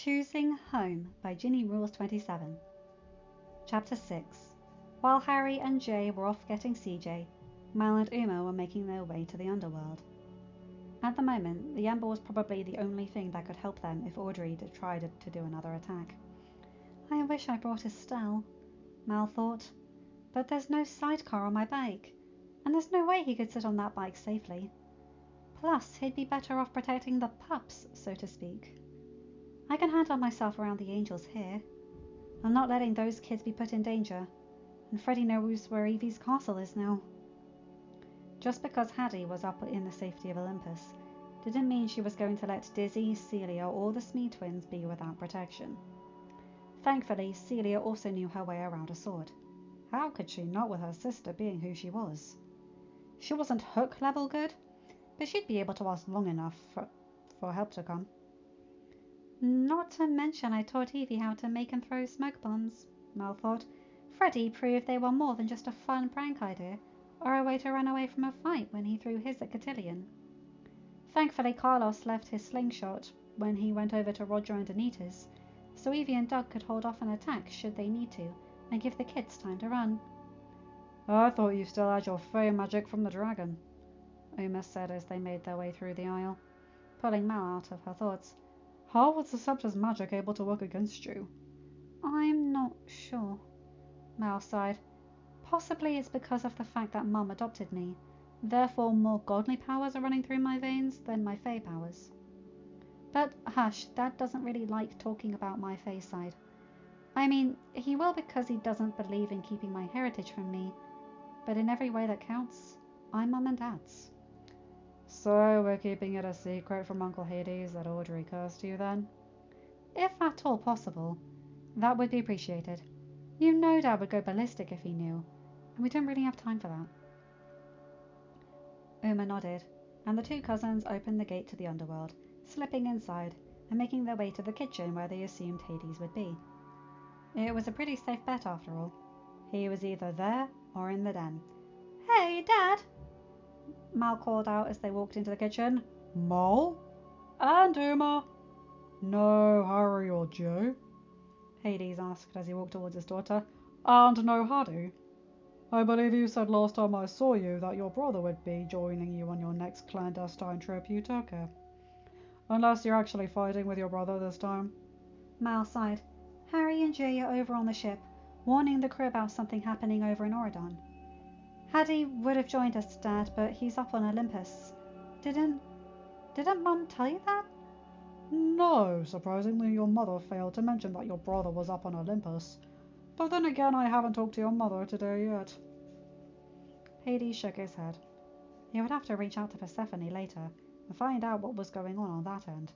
Choosing Home by ginnyrules27. Chapter 6. While Harry and Jay were off getting CJ, Mal and Uma were making their way to the underworld. At the moment, the Ember was probably the only thing that could help them if Audrey tried to do another attack. I wish I brought Estelle, Mal thought, but there's no sidecar on my bike, and there's no way he could sit on that bike safely. Plus, he'd be better off protecting the pups, so to speak. I can handle myself around the angels here. I'm not letting those kids be put in danger, and Freddie knows where Evie's castle is now. Just because Hattie was up in the safety of Olympus didn't mean she was going to let Dizzy, Celia, or the Smee twins be without protection. Thankfully, Celia also knew her way around a sword. How could she not with her sister being who she was? She wasn't Hook level good, but she'd be able to last long enough for help to come. Not to mention I taught Evie how to make and throw smoke bombs, Mal thought. Freddie proved they were more than just a fun prank idea, or a way to run away from a fight when he threw his at Cotillion. Thankfully Carlos left his slingshot when he went over to Roger and Anita's, so Evie and Doug could hold off an attack should they need to, and give the kids time to run. I thought you still had your fey magic from the dragon, Uma said as they made their way through the aisle, pulling Mal out of her thoughts. How was the scepter's magic able to work against you? I'm not sure, Mal sighed. Possibly it's because of the fact that Mum adopted me. Therefore more godly powers are running through my veins than my fey powers. But hush, Dad doesn't really like talking about my fey side. I mean, he will because he doesn't believe in keeping my heritage from me. But in every way that counts, I'm Mum and Dad's. So we're keeping it a secret from Uncle Hades that Audrey cursed you then? If at all possible, that would be appreciated. You know Dad would go ballistic if he knew, and we don't really have time for that. Uma nodded, and the two cousins opened the gate to the underworld, slipping inside and making their way to the kitchen where they assumed Hades would be. It was a pretty safe bet after all. He was either there or in the den. Hey, Dad! Mal called out as they walked into the kitchen. Mal? And Uma? No Harry or Joe? Hades asked as he walked towards his daughter. And no Hattie? I believe you said last time I saw you that your brother would be joining you on your next clandestine trip you took here. Unless you're actually fighting with your brother this time. Mal sighed. Harry and Jay are over on the ship, warning the crew about something happening over in Oridon. Hattie would have joined us, Dad, but he's up on Olympus. Didn't Mum tell you that? No, surprisingly your mother failed to mention that your brother was up on Olympus. But then again, I haven't talked to your mother today yet. Hades shook his head. He would have to reach out to Persephone later and find out what was going on that end.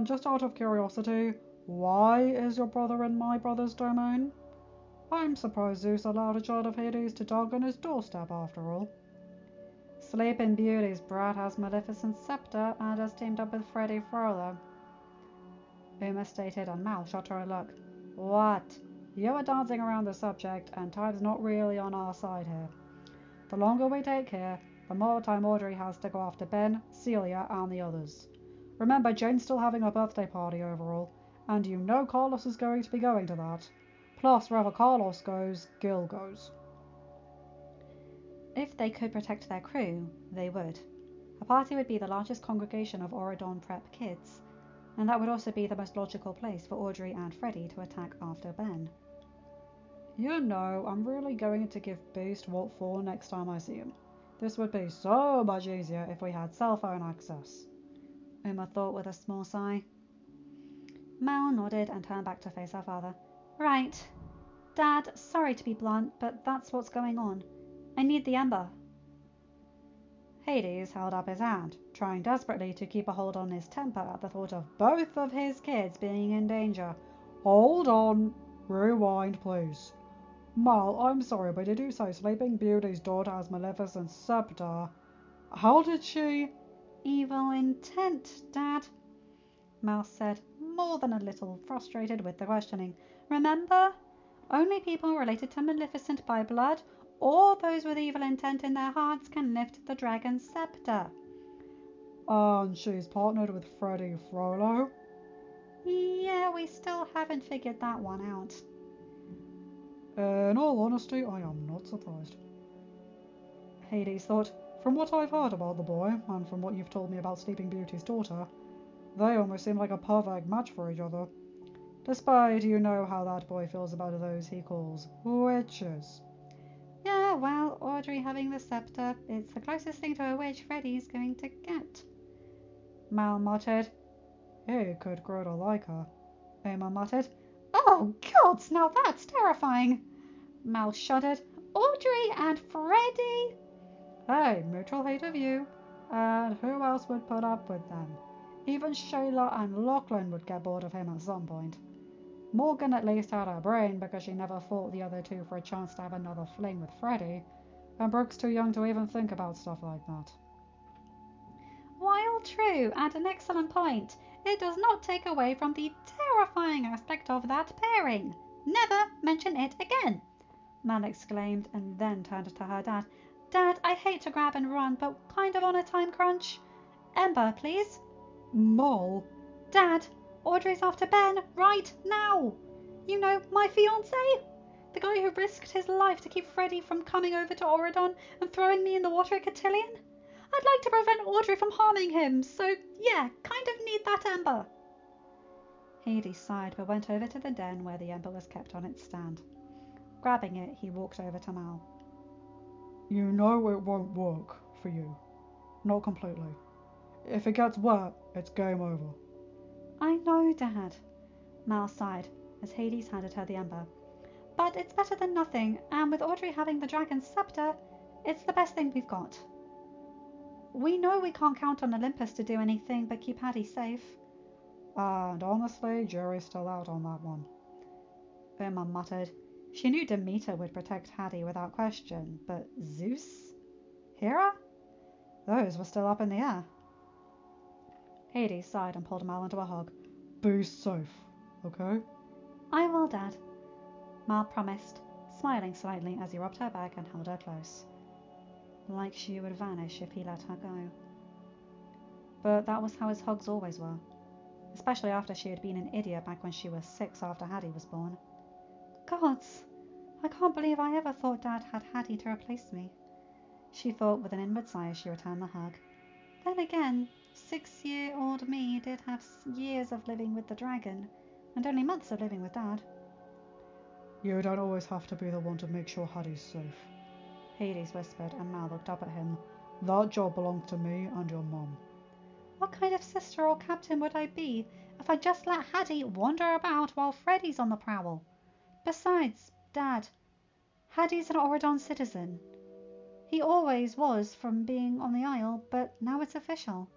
Just out of curiosity, why is your brother in my brother's domain? I'm surprised Zeus allowed a child of Hades to dog on his doorstep after all. Sleeping Beauty's brat has Maleficent's scepter and has teamed up with Freddie Frollo, Uma stated, and Mal shot her a look. What? You are dancing around the subject and time's not really on our side here. The longer we take here, the more time Audrey has to go after Ben, Celia and the others. Remember, Jane's still having a birthday party overall, and you know Carlos is going to be going to that. Plus, wherever Carlos goes, Gil goes. If they could protect their crew, they would. A party would be the largest congregation of Oridon prep kids, and that would also be the most logical place for Audrey and Freddie to attack after Ben. You know, I'm really going to give Beast what for next time I see him. This would be so much easier if we had cell phone access, Uma thought with a small sigh. Mal nodded and turned back to face her father. Right. Dad, sorry to be blunt, but that's what's going on. I need the Ember. Hades held up his hand, trying desperately to keep a hold on his temper at the thought of both of his kids being in danger. Hold on. Rewind, please. Mal, I'm sorry, but did you say Sleeping Beauty's daughter has Maleficent's scepter? How did she? Evil intent, Dad, Mal said, more than a little frustrated with the questioning. Remember? Only people related to Maleficent by blood or those with evil intent in their hearts can lift the dragon's scepter. And she's partnered with Freddie Frollo? yeah, we still haven't figured that one out. In all honesty, I am not surprised. Hades thought, from what I've heard about the boy, and from what you've told me about Sleeping Beauty's daughter, they almost seem like a perfect match for each other. Despite you know how that boy feels about those he calls witches. Yeah, well, Audrey having the scepter, it's the closest thing to a witch Freddy's going to get. Mal muttered, he could grow to like her. Emma muttered, oh gods, now that's terrifying. Mal shuddered, Audrey and Freddy? Hey, mutual hate of you. And who else would put up with them? Even Shayla and Lachlan would get bored of him at some point. Morgan at least had her brain because she never fought the other two for a chance to have another fling with Freddy, and Brooke's too young to even think about stuff like that. While true, and an excellent point, it does not take away from the terrifying aspect of that pairing. Never mention it again, Mal exclaimed, and then turned to her dad. Dad, I hate to grab and run, but kind of on a time crunch. Ember, please. Mal? Dad, Audrey's after Ben right now. You know, my fiancé? The guy who risked his life to keep Freddy from coming over to Auradon and throwing me in the water at Cotillion? I'd like to prevent Audrey from harming him, so yeah, kind of need that Ember. Hades sighed but went over to the den where the Ember was kept on its stand. Grabbing it, he walked over to Mal. You know it won't work for you. Not completely. If it gets wet, it's game over. I know, Dad. Mal sighed as Hades handed her the Ember. But it's better than nothing, and with Audrey having the dragon's scepter, it's the best thing we've got. We know we can't count on Olympus to do anything but keep Hattie safe. And honestly, jury's still out on that one. Irma muttered. She knew Demeter would protect Hattie without question, but Zeus? Hera? Those were still up in the air. Hades sighed and pulled Mal into a hug. Be safe, okay? I will, Dad, Mal promised, smiling slightly as he rubbed her back and held her close. Like she would vanish if he let her go. But that was how his hugs always were, especially after she had been an idiot back when she was 6 after Hattie was born. Gods, I can't believe I ever thought Dad had Hattie to replace me, she thought with an inward sigh as she returned the hug. Then again, 6-year-old me did have years of living with the dragon, and only months of living with Dad. You don't always have to be the one to make sure Hattie's safe, Hades whispered, and Mal looked up at him. That job belongs to me and your mum. What kind of sister or captain would I be if I just let Hattie wander about while Freddy's on the prowl? Besides, Dad, Hattie's an Auradon citizen. He always was from being on the Isle, but now it's official.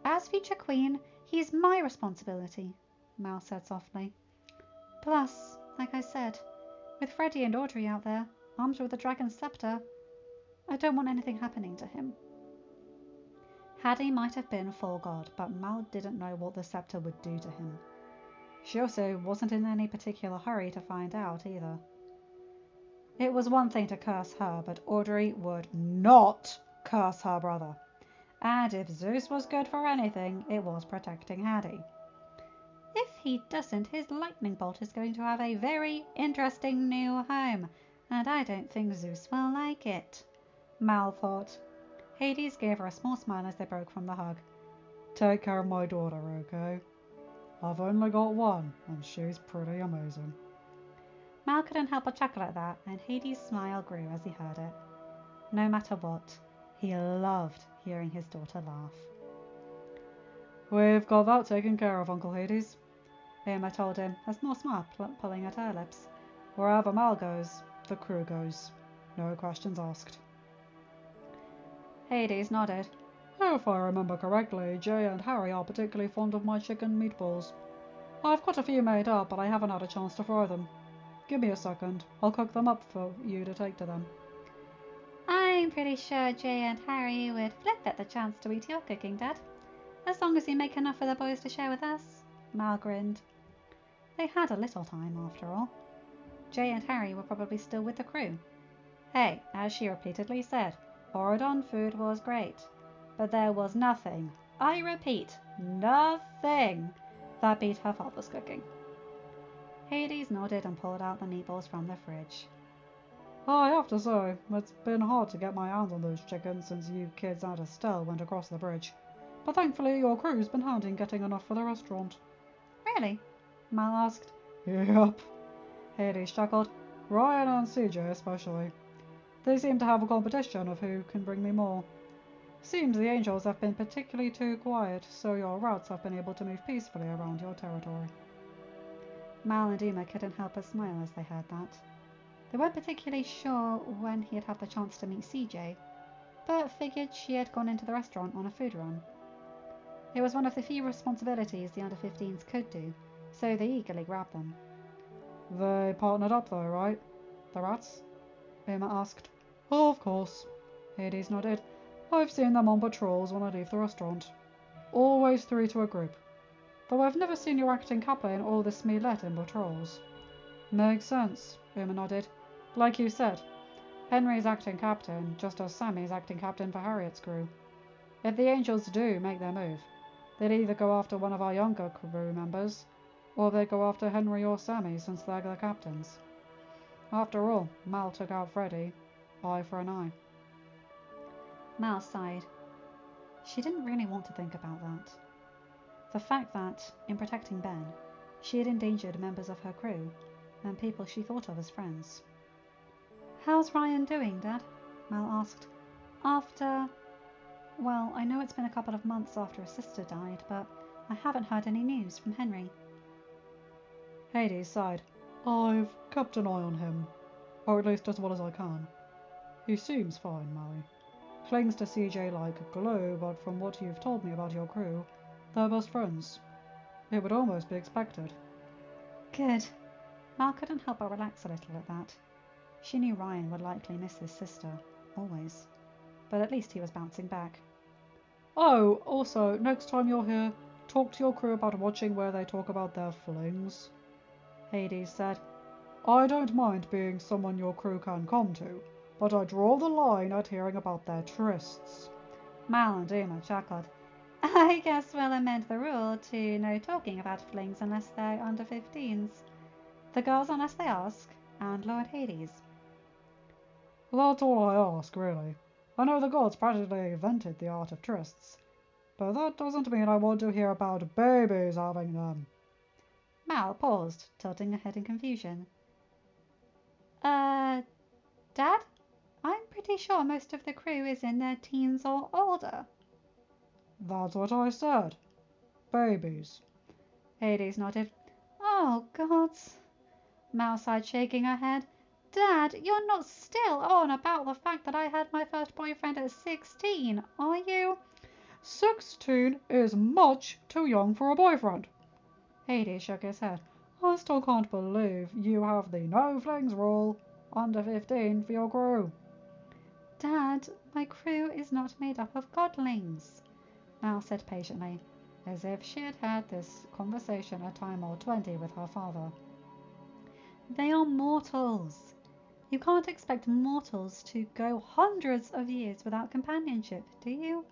As future queen, he's my responsibility, Mal said softly. Plus, like I said, with Freddy and Audrey out there, armed with the dragon's scepter, I don't want anything happening to him. Hattie might have been full god, but Mal didn't know what the scepter would do to him. She also wasn't in any particular hurry to find out either. It was one thing to curse her, but Audrey would not curse her brother. And if Zeus was good for anything, it was protecting Hattie. If he doesn't, his lightning bolt is going to have a very interesting new home, and I don't think Zeus will like it, Mal thought. Hades gave her a small smile as they broke from the hug. Take care of my daughter, okay? I've only got one, and she's pretty amazing. Mal couldn't help but chuckle at that, and Hades' smile grew as he heard it. No matter what, he loved hearing his daughter laugh. We've got that taken care of, Uncle Hades, Emma told him, a small smile pulling at her lips. Wherever Mal goes, the crew goes. No questions asked. Hades nodded. If I remember correctly, Jay and Harry are particularly fond of my chicken meatballs. I've got a few made up, but I haven't had a chance to fry them. Give me a second. I'll cook them up for you to take to them. I'm pretty sure Jay and Harry would flip at the chance to eat your cooking, Dad. As long as you make enough for the boys to share with us, Mal grinned. They had a little time, after all. Jay and Harry were probably still with the crew. Hey, as she repeatedly said, Auradon food was great. But there was nothing, I repeat, nothing that beat her father's cooking. Hades nodded and pulled out the meatballs from the fridge. I have to say, it's been hard to get my hands on those chickens since you kids and Estelle went across the bridge. But thankfully your crew's been handy in getting enough for the restaurant. Really? Mal asked. Yep. Hades chuckled. Ryan and CJ especially. They seem to have a competition of who can bring me more. Seems the angels have been particularly too quiet, so your rats have been able to move peacefully around your territory. Mal and Uma couldn't help but smile as they heard that. They weren't particularly sure when he'd have the chance to meet CJ, but figured she had gone into the restaurant on a food run. It was one of the few responsibilities the under-15s could do, so they eagerly grabbed them. They partnered up though, right? The rats? Uma asked. Of course. Hades nodded. I've seen them on patrols when I leave the restaurant. Always 3 to a group. Though I've never seen your acting captain or the Smealet in patrols. Makes sense, Uma nodded. Like you said, Henry's acting captain, just as Sammy's acting captain for Harriet's crew. If the angels do make their move, they'd either go after one of our younger crew members, or they'd go after Henry or Sammy since they're the captains. After all, Mal took out Freddy, eye for an eye. Mal sighed. She didn't really want to think about that. The fact that, in protecting Ben, she had endangered members of her crew and people she thought of as friends. How's Ryan doing, Dad? Mal asked. Well, I know it's been a couple of months after his sister died, but I haven't heard any news from Henry. Hades sighed. I've kept an eye on him, or at least as well as I can. He seems fine, Mally. Clings to CJ like glue, but from what you've told me about your crew, they're best friends. It would almost be expected. Good. Mal couldn't help but relax a little at that. She knew Ryan would likely miss his sister, always. But at least he was bouncing back. Oh, also, next time you're here, talk to your crew about watching where they talk about their flings. Hades said. I don't mind being someone your crew can come to, but I draw the line at hearing about their trysts. Mal and Uma chuckled. I guess we'll amend the rule to no talking about flings unless they're under 15s. The girls unless they ask, and Lord Hades. That's all I ask, really. I know the gods practically invented the art of trysts, but that doesn't mean I want to hear about babies having them. Mal paused, tilting her head in confusion. Dad? I'm pretty sure most of the crew is in their teens or older. That's what I said. Babies. Hades nodded. Oh, gods. Mal sighed, shaking her head. Dad, you're not still on about the fact that I had my first boyfriend at 16, are you? 16 is much too young for a boyfriend. Hades shook his head. I still can't believe you have the no flings rule, under 15 for your crew. Dad, my crew is not made up of godlings, Mal said patiently, as if she had had this conversation a time or 20 with her father. They are mortals. You can't expect mortals to go hundreds of years without companionship, do you?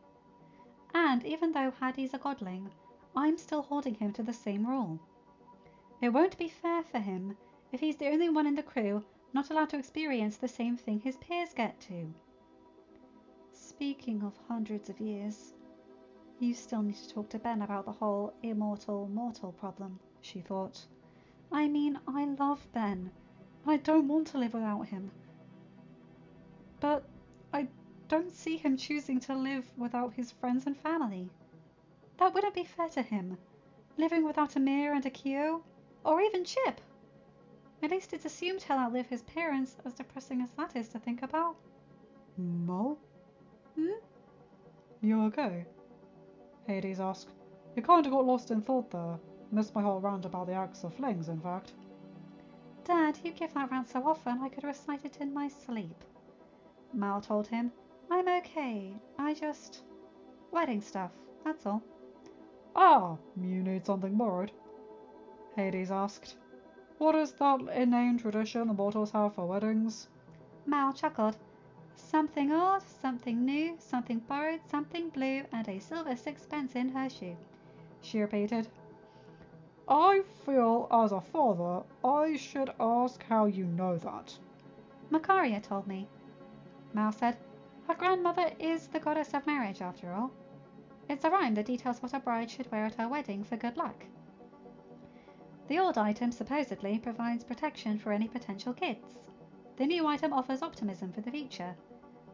And even though Hades a godling, I'm still holding him to the same rule. It won't be fair for him if he's the only one in the crew not allowed to experience the same thing his peers get to. Speaking of hundreds of years, you still need to talk to Ben about the whole immortal mortal problem, she thought. I mean, I love Ben. I don't want to live without him. But I don't see him choosing to live without his friends and family. That wouldn't be fair to him, living without Amir and Akio, or even Chip. At least it's assumed he'll outlive his parents, as depressing as that is to think about. Mo? Hmm? You okay? Hades asked. You kinda got lost in thought there. Missed my whole rant about the axe of flings, in fact. Dad, you give that rant so often I could recite it in my sleep. Mal told him. I'm okay. Wedding stuff, that's all. Ah, you need something borrowed? Hades asked. What is that inane tradition the mortals have for weddings? Mal chuckled. Something old, something new, something borrowed, something blue, and a silver sixpence in her shoe, she repeated. I feel as a father I should ask how you know that. Macaria told me, Mal said. Her grandmother is the goddess of marriage, after all. It's a rhyme that details what a bride should wear at her wedding for good luck. The old item supposedly provides protection for any potential kids. The new item offers optimism for the future.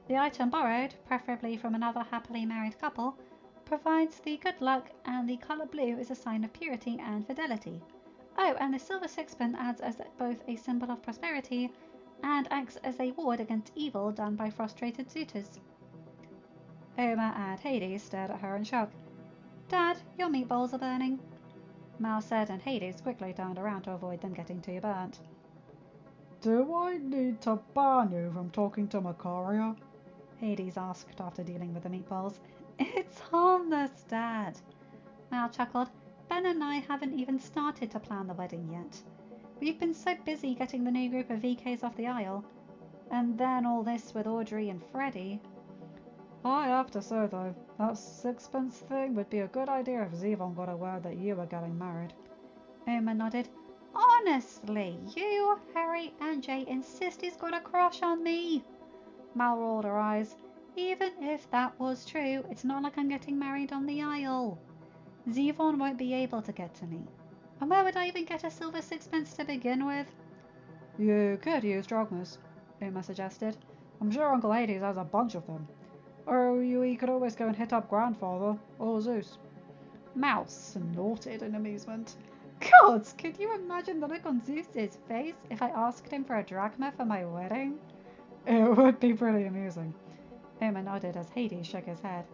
The item borrowed, preferably from another happily married couple, provides the good luck, and the colour blue is a sign of purity and fidelity. Oh, and the silver sixpence adds as both a symbol of prosperity and acts as a ward against evil done by frustrated suitors. Oma and Hades stared at her in shock. Dad, your meatballs are burning, Mal said, and Hades quickly turned around to avoid them getting too burnt. Do I need to ban you from talking to Macaria? Hades asked after dealing with the meatballs. It's harmless, Dad. Mal chuckled. Ben and I haven't even started to plan the wedding yet. We've been so busy getting the new group of VKs off the Isle. And then all this with Audrey and Freddie. I have to say though, that sixpence thing would be a good idea if Zevon got aware that you were getting married. Oma nodded. Honestly, you, Harry and Jay insist he's got a crush on me. Mal rolled her eyes. Even if that was true, it's not like I'm getting married on the Isle. Zevon won't be able to get to me. And where would I even get a silver sixpence to begin with? You could use drachmas, Uma suggested. I'm sure Uncle Hades has a bunch of them. Or we could always go and hit up Grandfather or Zeus. Mal snorted in amusement. Gods, could you imagine the look on Zeus's face if I asked him for a drachma for my wedding? It would be pretty amusing. Uma nodded as Hades shook his head,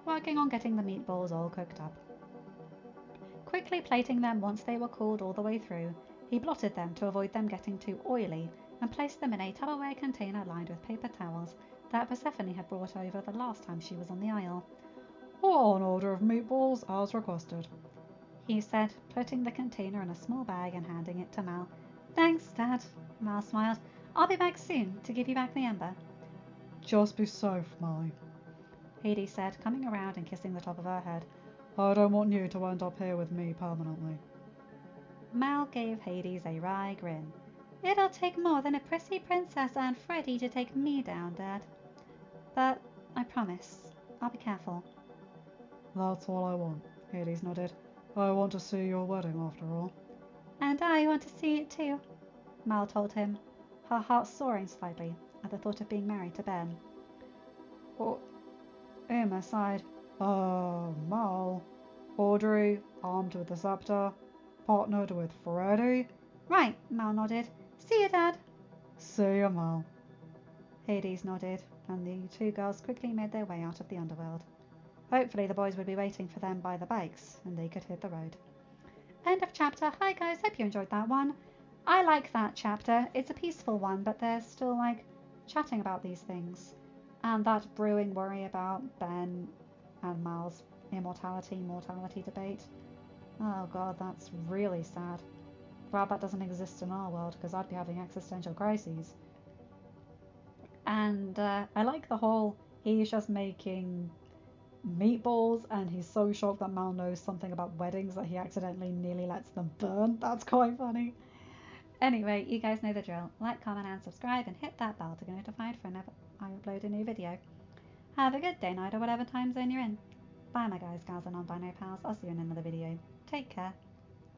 working on getting the meatballs all cooked up. Quickly plating them once they were cooled all the way through, he blotted them to avoid them getting too oily and placed them in a Tupperware container lined with paper towels that Persephone had brought over the last time she was on the Isle. One order of meatballs as requested, he said, putting the container in a small bag and handing it to Mal. Thanks, Dad, Mal smiled. I'll be back soon to give you back the Ember. Just be safe, Molly, Hades said, coming around and kissing the top of her head. I don't want you to end up here with me permanently. Mal gave Hades a wry grin. It'll take more than a prissy princess and Freddie to take me down, Dad. But I promise, I'll be careful. That's all I want, Hades nodded. I want to see your wedding after all. And I want to see it too, Mal told him, her heart soaring slightly at the thought of being married to Ben. Emma sighed. Mal. Audrey, armed with the scepter, partnered with Freddie. Right, Mal nodded. See you, Dad. See you, Mal. Hades nodded, and the two girls quickly made their way out of the underworld. Hopefully the boys would be waiting for them by the bikes, and they could hit the road. End of chapter. Hi guys, hope you enjoyed that one. I like that chapter. It's a peaceful one, but they're still chatting about these things. And that brewing worry about Ben and Mal's mortality debate. Oh god, that's really sad. Glad that doesn't exist in our world, because I'd be having existential crises. And I like the whole, he's just making meatballs and he's so shocked that Mal knows something about weddings that he accidentally nearly lets them burn. That's quite funny. Anyway, you guys know the drill. Like, comment and subscribe, and hit that bell to get notified whenever I upload a new video. Have a good day, night, or whatever time zone you're in. Bye my guys, gals and non-binary pals. I'll see you in another video. Take care.